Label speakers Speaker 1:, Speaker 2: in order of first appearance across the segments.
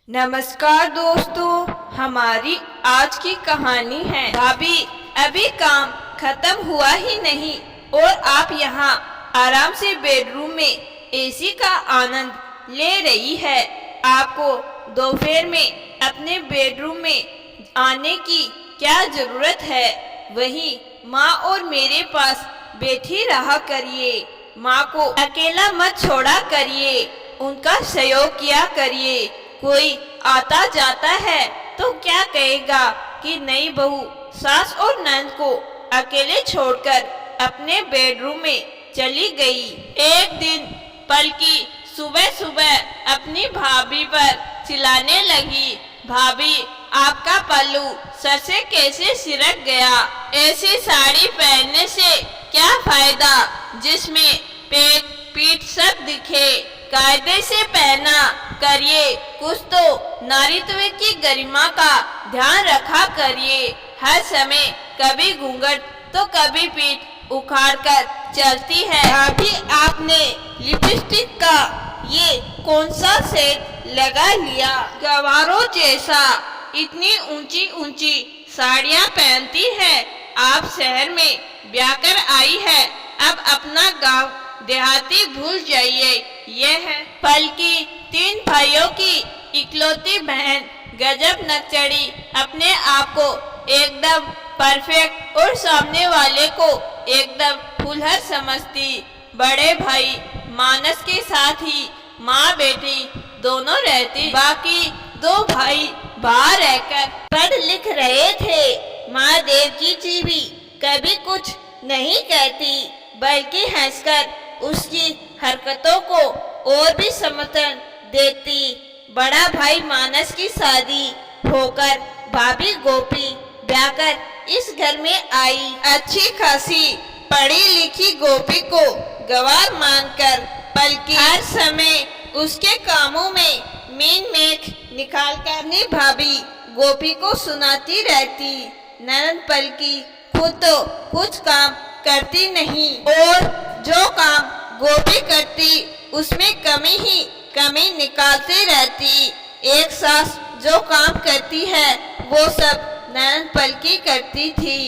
Speaker 1: नमस्कार दोस्तों, हमारी आज की कहानी है भाभी अभी काम खत्म हुआ ही नहीं और आप यहाँ आराम से बेडरूम में एसी का आनंद ले रही है। आपको दोपहर में अपने बेडरूम में आने की क्या जरूरत है? वही माँ और मेरे पास बैठी रहा करिए। माँ को अकेला मत छोड़ा करिए, उनका सहयोग किया करिए। कोई आता जाता है तो क्या कहेगा कि नई बहू सास और नंद को अकेले छोड़कर अपने बेडरूम में चली गई। एक दिन पलकी सुबह सुबह अपनी भाभी पर चिल्लाने लगी, भाभी आपका पल्लू सर से कैसे सिरक गया? ऐसी साड़ी पहनने से क्या फायदा जिसमें पेट पीठ सब दिखे? कायदे से पहना करिए, कुछ तो नारीत्व की गरिमा का ध्यान रखा करिए। हर समय कभी घूंघट तो कभी पीठ उखाड़ कर चलती है। अभी आपने लिपस्टिक का ये कौन सा सेट लगा लिया? गवारों जैसा इतनी ऊंची ऊंची साड़ियाँ पहनती है। आप शहर में ब्याह कर आई है, अब अपना गांव देहाती भूल जाइए। यह है पलकी, 3 भाइयों की इकलौती बहन, गजब नक्चड़ी, अपने आप को एकदम परफेक्ट और सामने वाले को एकदम फुलहर समझती। बड़े भाई मानस के साथ ही माँ बेटी दोनों रहती, बाकी 2 भाई बाहर रहकर पढ़ लिख रहे थे। माँ देवकी जी भी कभी कुछ नहीं कहती, बल्कि हंसकर उसकी हरकतों को और भी समर्थन देती। बड़ा भाई मानस की शादी होकर भाभी गोपी ब्याह कर इस घर में आई। अच्छी खासी पढ़ी लिखी गोपी को गवार मानकर पलकी हर समय उसके कामों में मीन मेख निकाल कर अपनी भाभी गोपी को सुनाती रहती। ननद पलकी खुद तो कुछ काम करती नहीं और जो काम गोपी करती उसमें कमी ही कमी निकालती रहती। एक सास जो काम करती है वो सब ननद पलकी करती थी।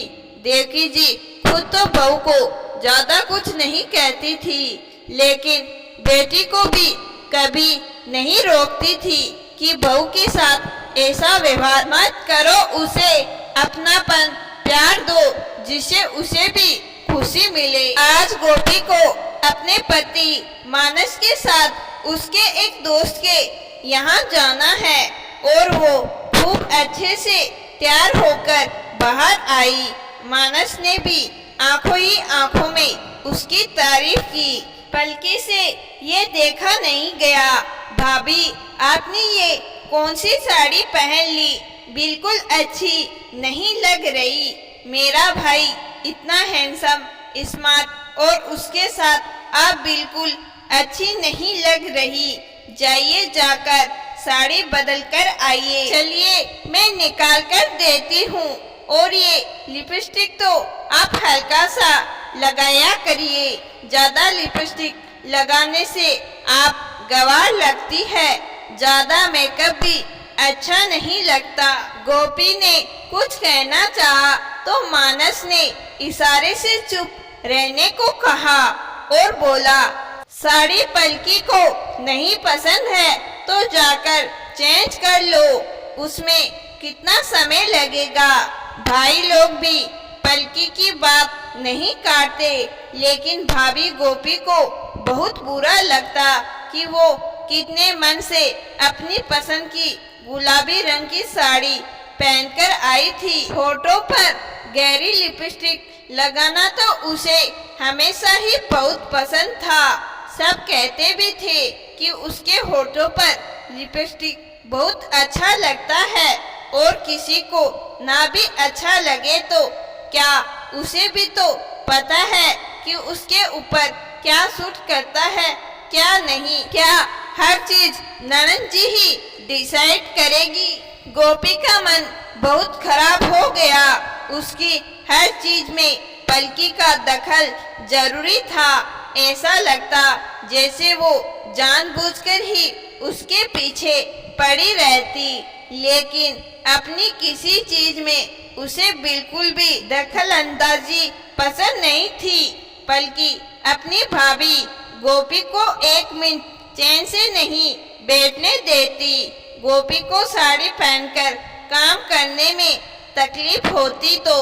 Speaker 1: देवकी जी खुद तो बहू को ज्यादा कुछ नहीं कहती थी, लेकिन बेटी को भी कभी नहीं रोकती थी कि बहू के साथ ऐसा व्यवहार मत करो, उसे अपनापन प्यार दो जिससे उसे भी खुशी मिले। आज गोपी को अपने पति मानस के साथ उसके एक दोस्त के यहाँ जाना है और वो खूब अच्छे से तैयार होकर बाहर आई। मानस ने भी आंखों ही आंखों में उसकी तारीफ की। पलकी से ये देखा नहीं गया, भाभी आपने ये कौन सी साड़ी पहन ली? बिल्कुल अच्छी नहीं लग रही। मेरा भाई इतना हैंडसम स्मार्ट और उसके साथ आप बिल्कुल अच्छी नहीं लग रही। जाइए जाकर साड़ी बदल कर आइए। चलिए मैं निकाल कर देती हूँ, और ये लिपस्टिक तो आप हल्का सा लगाया करिए, ज्यादा लिपस्टिक लगाने से आप गवार लगती है। ज्यादा मेकअप भी अच्छा नहीं लगता। गोपी ने कुछ कहना चाहा तो मानस ने इशारे से चुप रहने को कहा और बोला, साड़ी पलकी को नहीं पसंद है तो जाकर चेंज कर लो, उसमें कितना समय लगेगा। भाई लोग भी पलकी की बात नहीं काटते, लेकिन भाभी गोपी को बहुत बुरा लगता कि वो कितने मन से अपनी पसंद की गुलाबी रंग की साड़ी पहनकर आई थी। होठों पर गहरी लिपस्टिक लगाना तो उसे हमेशा ही बहुत पसंद था। सब कहते भी थे कि उसके होठों पर लिपस्टिक बहुत अच्छा लगता है, और किसी को ना भी अच्छा लगे तो क्या उसे भी तो पता है कि उसके ऊपर क्या सूट करता है क्या नहीं। क्या हर चीज ननद जी ही डिसाइड करेगी? गोपी का मन बहुत खराब हो गया। उसकी हर चीज में पलकी का दखल जरूरी था। ऐसा लगता जैसे वो जानबूझकर ही उसके पीछे पड़ी रहती, लेकिन अपनी किसी चीज में उसे बिल्कुल भी दखल अंदाजी पसंद नहीं थी। बल्कि अपनी भाभी गोपी को एक मिनट चैन से नहीं बैठने देती। गोपी को साड़ी पहनकर काम करने में तकलीफ होती तो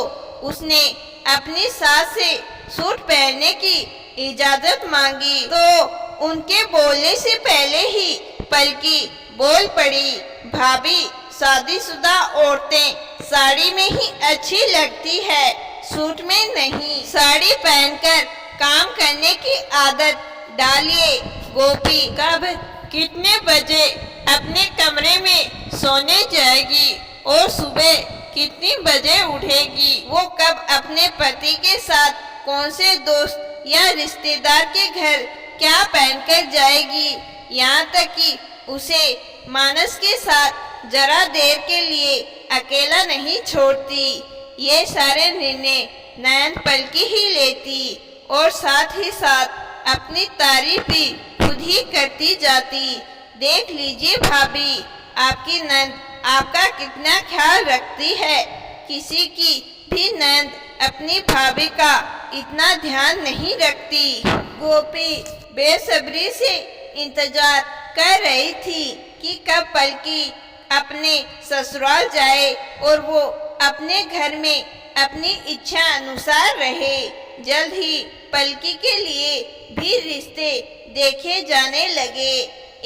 Speaker 1: उसने अपनी सास से सूट पहनने की इजाजत मांगी, तो उनके बोलने से पहले ही पलकी बोल पड़ी, भाभी शादीशुदा औरतें साड़ी में ही अच्छी लगती है, सूट में नहीं। साड़ी पहनकर काम करने की आदत डालिए। गोपी कब कितने बजे अपने कमरे में सोने जाएगी और सुबह कितनी बजे उठेगी, वो कब अपने पति के साथ कौन से दोस्त या रिश्तेदार के घर क्या पहनकर जाएगी, यहाँ तक कि उसे मानस के साथ जरा देर के लिए अकेला नहीं छोड़ती। ये सारे निर्णय नयन पलकी ही लेती और साथ ही साथ अपनी तारीफ भी खुद ही करती जाती। देख लीजिए भाभी, आपकी नंद आपका कितना ख्याल रखती है। किसी की भी नंद अपनी भाभी का इतना ध्यान नहीं रखती। गोपी बेसब्री से इंतजार कर रही थी कि कब पलकी अपने ससुराल जाए और वो अपने घर में अपनी इच्छा अनुसार रहे। जल्द ही पलकी के लिए भी रिश्ते देखे जाने लगे।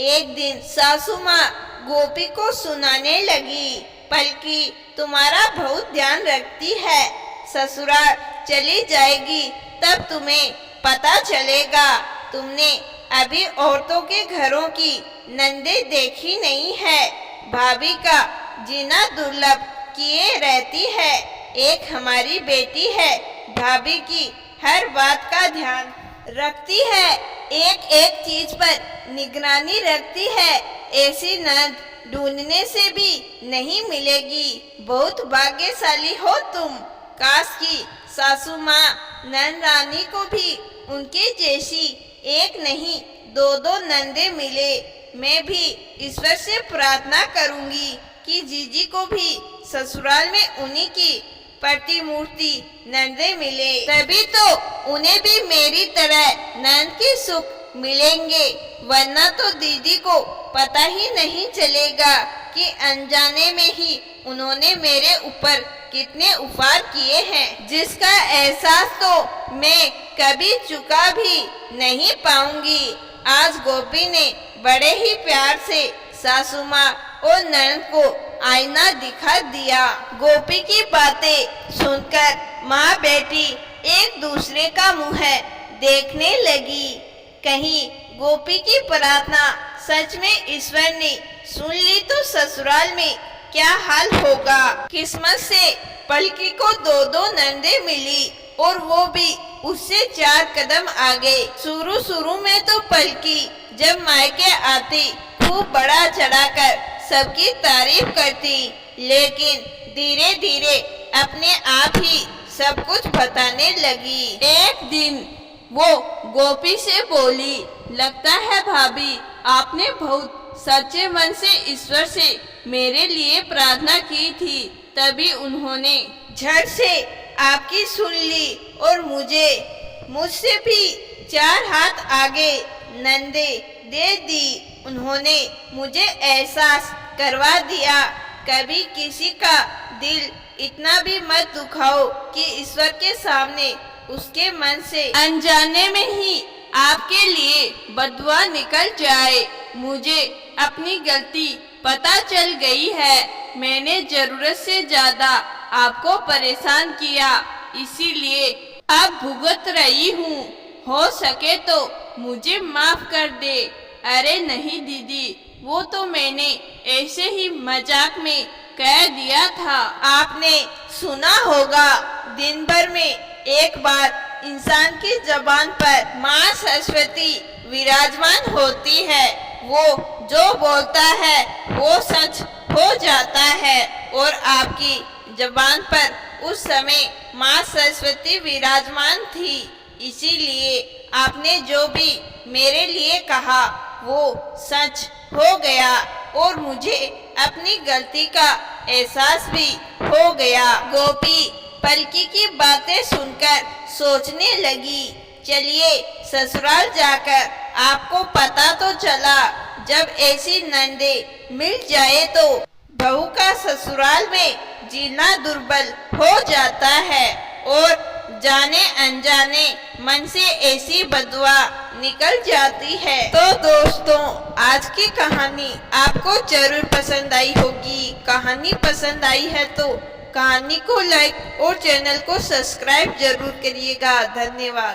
Speaker 1: एक दिन सासू माँ गोपी को सुनाने लगी, पलकी तुम्हारा बहुत ध्यान रखती है, ससुराल चली जाएगी तब तुम्हें पता चलेगा। तुमने अभी औरतों के घरों की नंदे देखी नहीं है, भाभी का जीना दुर्लभ किए रहती है। एक हमारी बेटी है, भाभी की हर बात का ध्यान रखती है, एक एक चीज पर निगरानी रखती है। ऐसी नंद ढूंढने से भी नहीं मिलेगी। बहुत भाग्यशाली हो तुम। काश की सासू माँ नंद रानी को भी उनके जैसी एक नहीं दो दो नंदे मिले। मैं भी ईश्वर से प्रार्थना करूंगी कि जीजी को भी ससुराल में उन्हीं की प्रतिमूर्ति नंदे मिले, तभी तो उन्हें भी मेरी तरह नंद के सुख मिलेंगे। वरना तो दीदी को पता ही नहीं चलेगा कि अनजाने में ही उन्होंने मेरे ऊपर कितने उपकार किए हैं, जिसका एहसास तो मैं कभी चुका भी नहीं पाऊंगी। आज गोपी ने बड़े ही प्यार से सासू माँ और ननद को आईना दिखा दिया। गोपी की बातें सुनकर माँ बेटी एक दूसरे का मुँह देखने लगी। कहीं गोपी की प्रार्थना सच में ईश्वर ने सुन ली तो ससुराल में क्या हाल होगा। किस्मत से पलकी को दो दो नंदे मिली और वो भी उससे 4 कदम आगे। शुरू में तो पलकी जब मायके आती खूब बड़ा चढ़ाकर सबकी तारीफ करती, लेकिन धीरे धीरे अपने आप ही सब कुछ बताने लगी। एक दिन वो गोपी से बोली, लगता है भाभी आपने बहुत सच्चे मन से ईश्वर से मेरे लिए प्रार्थना की थी, तभी उन्होंने झट से आपकी सुन ली और मुझसे भी 4 हाथ आगे नंदे दे दी। उन्होंने मुझे एहसास करवा दिया, कभी किसी का दिल इतना भी मत दुखाओ कि ईश्वर के सामने उसके मन से अनजाने में ही आपके लिए बदुआ निकल जाए। मुझे अपनी गलती पता चल गई है, मैंने जरूरत से ज्यादा आपको परेशान किया, इसीलिए अब भुगत रही हूँ। हो सके तो मुझे माफ कर दे। अरे नहीं दीदी, वो तो मैंने ऐसे ही मजाक में कह दिया था। आपने सुना होगा, दिन भर में एक बार इंसान की जबान पर माँ सरस्वती विराजमान होती है। वो जो बोलता है वो सच हो जाता है और आपकी जबान पर उस समय माँ सरस्वती विराजमान थी, इसीलिए आपने जो भी मेरे लिए कहा वो सच हो गया। और मुझे अपनी गलती का एहसास भी हो गया। गोपी पलकी की बातें सुनकर सोचने लगी, चलिए ससुराल जाकर आपको पता तो चला, जब ऐसी नंदे मिल जाए तो बहू का ससुराल में जीना दुर्बल हो जाता है और जाने अनजाने मन से ऐसी बदुआ निकल जाती है। तो दोस्तों, आज की कहानी आपको जरूर पसंद आई होगी। कहानी पसंद आई है तो कहानी को लाइक और चैनल को सब्सक्राइब जरूर करिएगा। धन्यवाद।